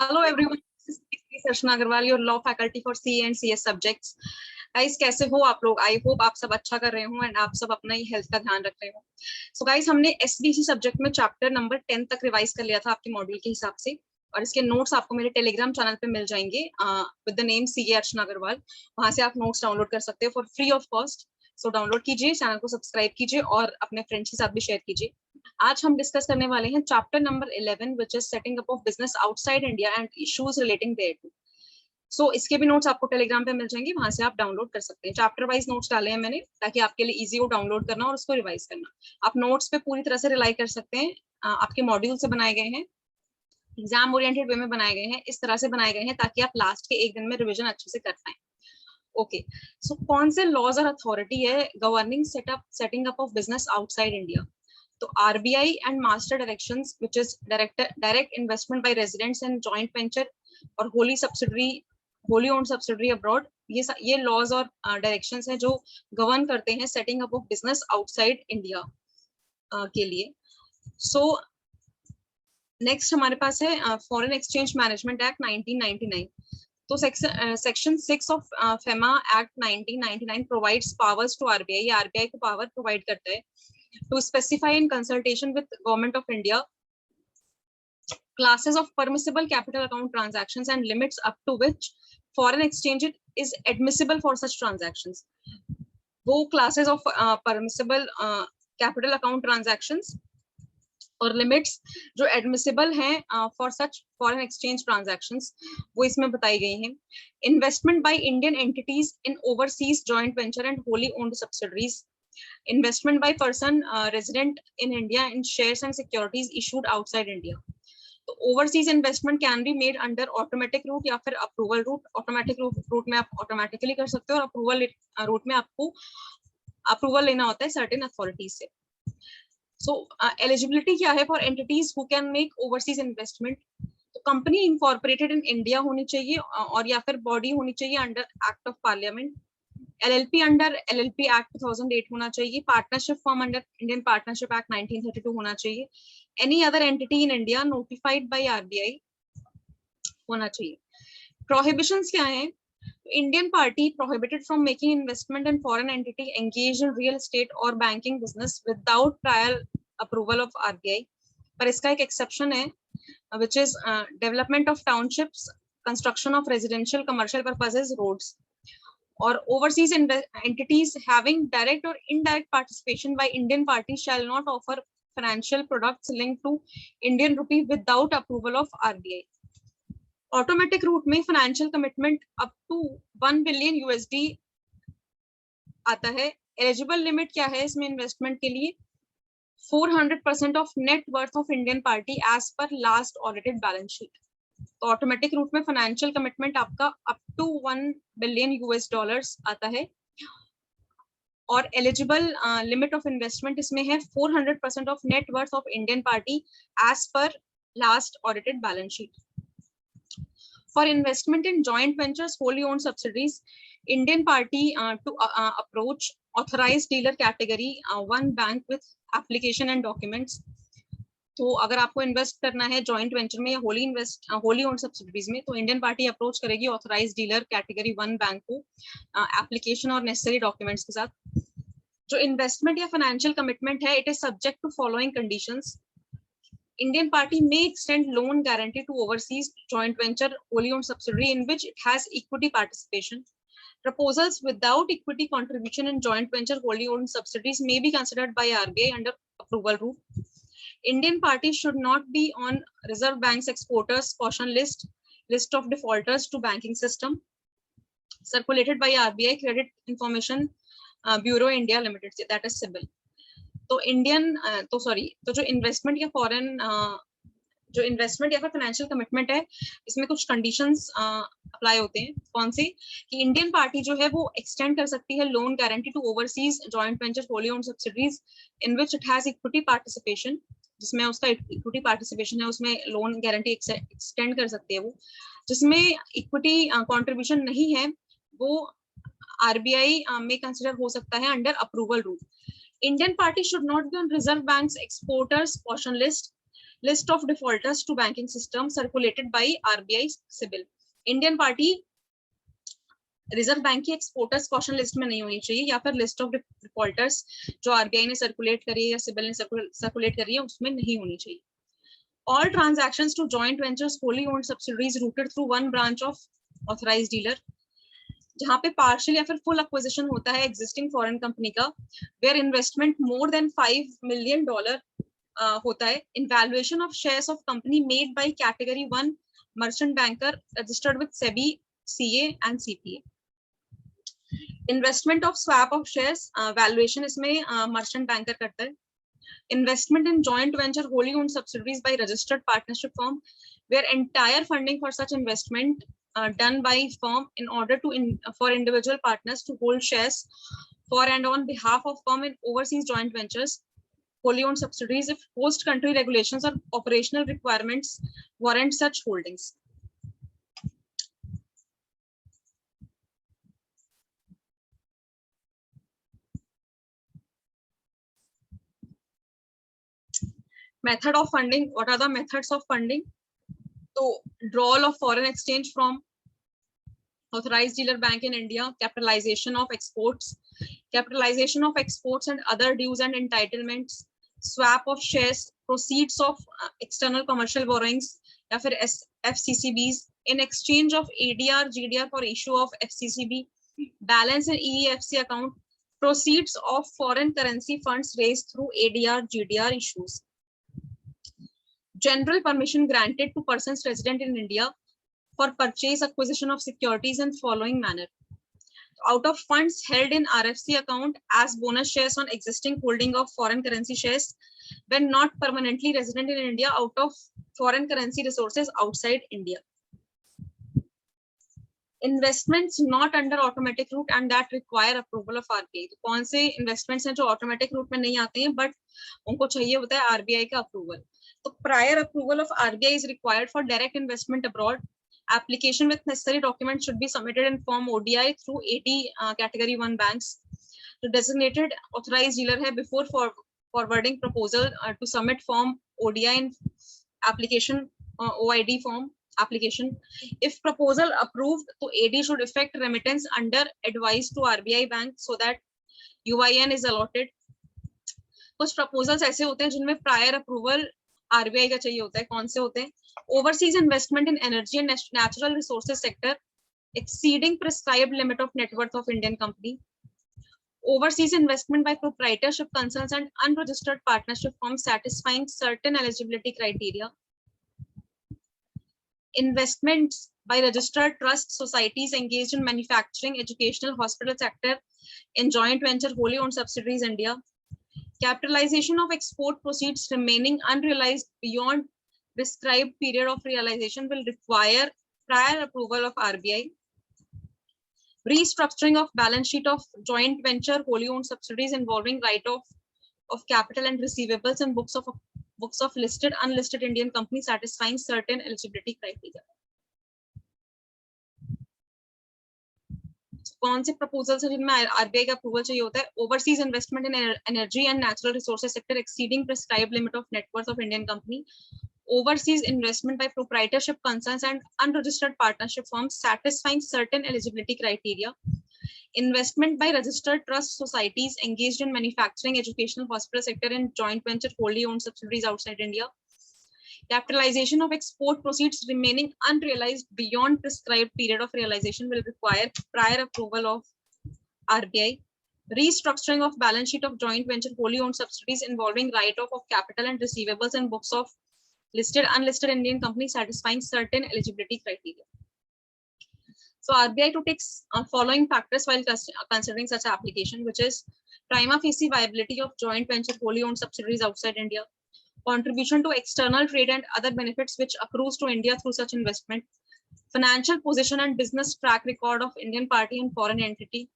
Hello everyone, this is Archana Agarwal, your law faculty for CA and CS subjects. Guys कैसे हो आप लोग? I hope आप सब अच्छा कर रहे हो एंड आप सब अपना ही हेल्थ का ध्यान रख रहे हो. सो गाइस हमने SBEC सब्जेक्ट में चैप्टर नंबर 10 तक रिवाइज कर लिया था आपके मॉड्यूल के हिसाब से, और इसके नोट्स आपको मेरे टेलीग्राम चैनल पे मिल जाएंगे विद द नेम CA अर्चना अग्रवाल. वहां से आप नोट्स डाउनलोड कर सकते हो for free of cost. So download कीजिए, चैनल को सब्सक्राइब कीजिए और अपने फ्रेंड्स के साथ भी शेयर कीजिए. आज हम डिस्कस करने वाले हैं chapter number 11 which is setting up of business outside India and issues relating thereto. So इसके भी नोट्स आपको टेलीग्राम पे मिल जाएंगे, वहां से आप डाउनलोड कर सकते हैं. चैप्टर वाइज नोट्स डाले हैं मैंने ताकि आपके लिए इजी हो डाउनलोड करना और उसको रिवाइज करना. आप नोट्स पे पूरी तरह से रिलाई कर सकते हैं. आपके मॉड्यूल से बनाए गए हैं, एग्जाम ओरिएंटेड वे में बनाए गए हैं, इस तरह से बनाए गए हैं ताकि आप लास्ट के एक दिन में रिविजन अच्छे से कर पाएं. ओके, सो कौन से लॉज और अथॉरिटी है governing setting up of business outside India? तो RBI and master directions which is direct investment by residents and joint venture और wholly owned subsidiary abroad, ये laws और directions हैं जो govern करते हैं setting up of business outside India के लिए. So next हमारे पास है Foreign Exchange Management Act 1999. तो section 6 of FEMA Act 1999 provides powers to RBI. ये RBI को power provide करता है to specify in consultation with Government of India classes of permissible capital account transactions and limits up to which foreign exchange is admissible for such transactions. वो classes of permissible capital account transactions और limits जो admissible हैं for such foreign exchange transactions वो इसमें बताई गई हैं. Investment by Indian entities in overseas joint venture and wholly owned subsidiaries. Investment by person resident in India in shares and securities issued outside India. तो overseas investment can be made under automatic route या फिर approval route. Automatic route में आप automatically कर सकते हो और approval route में आपको approval लेना होता है certain authorities से. So eligibility क्या है for entities who can make overseas investment? तो company incorporated in India होनी चाहिए और या फिर body होनी चाहिए under Act of Parliament. LLP under LLP Act 2008 होना चाहिए. Partnership form under Indian partnership act 1932 होना चाहिए. Any other entity in India notified by RBI होना चाहिए. प्रोहिबिशंस क्या हैं? Indian party prohibited from making investment in foreign entity engage in real estate और banking business without prior approval of RBI. पर इसका एक एक्सेप्शन है which is development of townships, construction of residential commercial purposes, roads. Or overseas entities having direct or indirect participation by Indian parties shall not offer financial products linked to Indian rupee without approval of RBI. Automatic route में financial commitment up to 1 billion USD आता है. Eligible limit क्या है इसमें investment के लिए? 400% of net worth of Indian party as per last audited balance sheet. तो automatic route में फाइनेंशियल कमिटमेंट आपका up to 1 billion US dollars आता है और एलिजिबल लिमिट ऑफ इन्वेस्टमेंट इसमें है 400% of net worth of Indian party as per last audited balance sheet. For investment in joint ventures wholly owned subsidiaries, Indian party to approach authorised dealer category 1 bank with application and documents. तो अगर आपको invest करना है joint venture में या Holi owned subsidiaries में तो Indian party approach करेगी ऑथराइज्ड डीलर कैटेगरी 1 बैंक को एप्लीकेशन और नेसेसरी डॉक्यूमेंट्स के साथ. जो इन्वेस्टमेंट या फाइनेंशियल कमिटमेंट है, it is subject to following conditions. Indian party may extend loan guarantee to overseas joint venture wholly owned subsidiary in which it has equity participation. Proposals without equity contribution in joint venture wholly owned subsidiaries may be considered by RBI under approval route. Indian parties should not be on Reserve Bank's exporters caution list of defaulters to banking system circulated by RBI Credit Information Bureau India Limited, that is CIBIL. तो तो जो investment या foreign जो investment या फिर financial commitment है इसमें कुछ कंडीशंस अप्लाई होते हैं. कौन से? कि इंडियन पार्टी जो है वो एक्सटेंड कर सकती है loan guarantee to overseas joint venture wholly owned subsidiaries in which it has equity participation, जिसमें उसका इक्विटी पार्टिसिपेशन है उसमें लोन गारंटी एक्सटेंड कर सकती है वो. जिसमें इक्विटी कंट्रीब्यूशन नहीं है वो RBI में कंसिडर हो सकता है under approval route. Indian party should not be on Reserve Bank's exporters caution list. List of defaulters to banking system circulated by RBI CIBIL. Indian party reserve bank की exporters caution list में नहीं होनी चाहिए, या फिर list of defaulters जो RBI ने circulate करी है या सिबिल ने सर्कुलेट करी है उसमें नहीं होनी चाहिए. All transactions to joint ventures wholly owned subsidiaries routed through one branch of authorized dealer, जहाँ पे पार्शियल या फिर फुल एक्विजिशन होता है एग्जिस्टिंग फॉरेन कंपनी का, where investment more than $5 million होता है, in valuation of shares of company made by category 1 merchant banker registered with SEBI CA and CPA. Investment of swap of shares valuation इसमें merchant banker करता है. Investment in joint venture wholly owned subsidiaries by registered partnership firm, where entire funding for such investment done by firm in order to for individual partners to hold shares for and on behalf of firm in overseas joint ventures wholly owned subsidiaries if host country regulations or operational requirements warrant such holdings. Method of funding. What are the methods of funding? So, withdrawal of foreign exchange from authorized dealer bank in India, capitalization of exports and other dues and entitlements, swap of shares, proceeds of external commercial borrowings, या फिर FCCBs in exchange of ADR, GDR for issue of FCCB, balance in EEFC account, proceeds of foreign currency funds raised through ADR, GDR issues. General permission granted to persons resident in India for purchase, acquisition of securities in following manner. Out of funds held in RFC account as bonus shares on existing holding of foreign currency shares when not permanently resident in India, out of foreign currency resources outside India. Investments not under automatic route and that require approval of RBI. तो कौन से investments हैं जो automatic route में नहीं आते हैं but उनको चाहिए होता है RBI का approval. So prior approval of RBI is required for direct investment abroad. Application with necessary documents should be submitted in form ODI through 80 category 1 banks. The designated authorized dealer hai before forwarding proposal to submit form ODI in application OID form application. If proposal approved, so AD should effect remittance under advice to RBI bank so that UIN is allotted. कुछ proposals ऐसे होते हैं जिनमें prior approval RBI का चाहिए होता है. कौन से होते हैं? Overseas investment in energy and natural resources sector exceeding prescribed limit of net worth of Indian company. Overseas investment by proprietorship concerns and unregistered partnership firms satisfying certain eligibility criteria. Investments by registered trust societies engaged in manufacturing, educational, hospital sector in joint venture wholly owned subsidiaries India. Capitalization of export proceeds remaining unrealized beyond prescribed period of realization will require prior approval of RBI. Restructuring of balance sheet of joint venture wholly owned subsidiaries involving write-off of capital and receivables and books of listed unlisted Indian companies satisfying certain eligibility criteria. कौन से proposals हैं जिनमें RBI का approval चाहिए होता है? Overseas investment in energy and natural resources sector exceeding prescribed limit of net worth of Indian company. Overseas investment by proprietorship concerns and unregistered partnership firms satisfying certain eligibility criteria. Investment by registered trust societies engaged in manufacturing, educational, hospital sector in joint venture wholly owned subsidiaries outside India. Capitalization of export proceeds remaining unrealized beyond prescribed period of realization will require prior approval of RBI. Restructuring of balance sheet of joint venture wholly owned subsidiaries involving write-off of capital and receivables and books of listed unlisted Indian companies satisfying certain eligibility criteria. So RBI to take following factors while considering such application, which is prima facie viability of joint venture wholly owned subsidiaries outside India, contribution to external trade and other benefits which accrues to India through such investment, financial position and business track record of Indian party and foreign entity,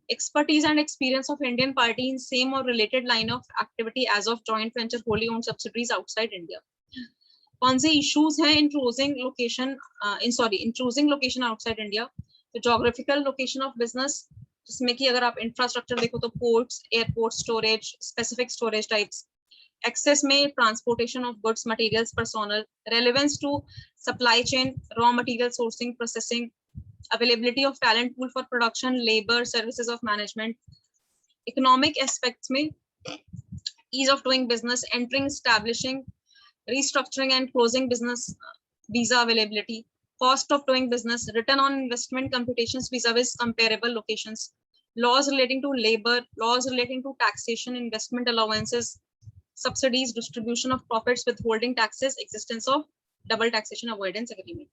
expertise and experience of Indian party in same or related line of activity as of joint venture wholly owned subsidiaries outside India. कौन से issues हैं in choosing location outside India? तो geographical location of business, जिसमें कि अगर आप infrastructure देखो तो ports, airport storage, specific storage types, Access में transportation of goods, materials, personnel, relevance to supply chain, raw material sourcing, processing, availability of talent pool for production, labor, services of management. Economic aspects में ease of doing business, entering, establishing, restructuring and closing business, visa availability, cost of doing business, return on investment computations vis-a-vis comparable locations, laws relating to labor, laws relating to taxation, investment allowances, subsidies, distribution of profits, withholding taxes, existence of double taxation avoidance agreement.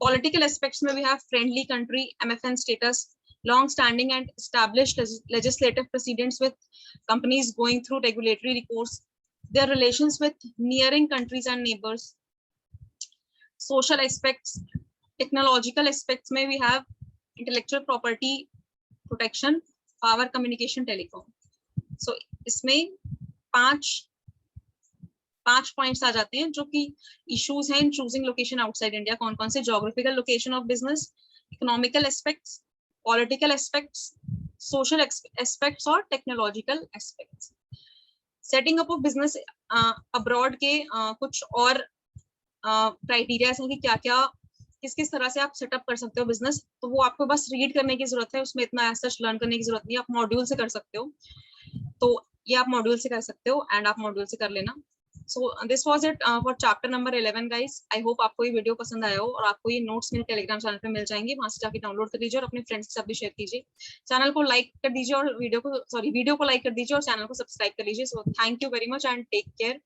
Political aspects may we have friendly country, MFN status, long-standing and established legislative precedents with companies going through regulatory recourse, their relations with nearing countries and neighbors. Social aspects, technological aspects may we have intellectual property protection, power, communication, telecom. So इसमें पांच points आ जाते हैं जो कि issues हैं in choosing location outside India. कौन कौन से? Geographical location of business, economical aspects, political aspects, social aspects और technological aspects. Setting up of business abroad के कुछ और क्राइटेरिया हैं कि क्या क्या किस किस तरह से आप सेटअप कर सकते हो बिजनेस. तो वो आपको बस रीड करने की जरूरत है, उसमें इतना सच लर्न करने की जरूरत नहीं है. आप मॉड्यूल से कर सकते हो, तो ये आप मॉड्यूल से कर सकते हो एंड आप मॉड्यूल से कर लेना. So this was it for chapter number 11 guys. I hope आपको ये वीडियो पसंद आया हो और आपको ये नोट्स मेरे टेलीग्राम चैनल पे मिल जाएंगे, वहां से जाके डाउनलोड कर लीजिए और अपने फ्रेंड्स के साथ भी शेयर कीजिए. चैनल को लाइक कर दीजिए और वीडियो को लाइक कर दीजिए और चैनल को सब्सक्राइब कर लीजिए. So thank you very much and take care.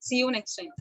See you next time.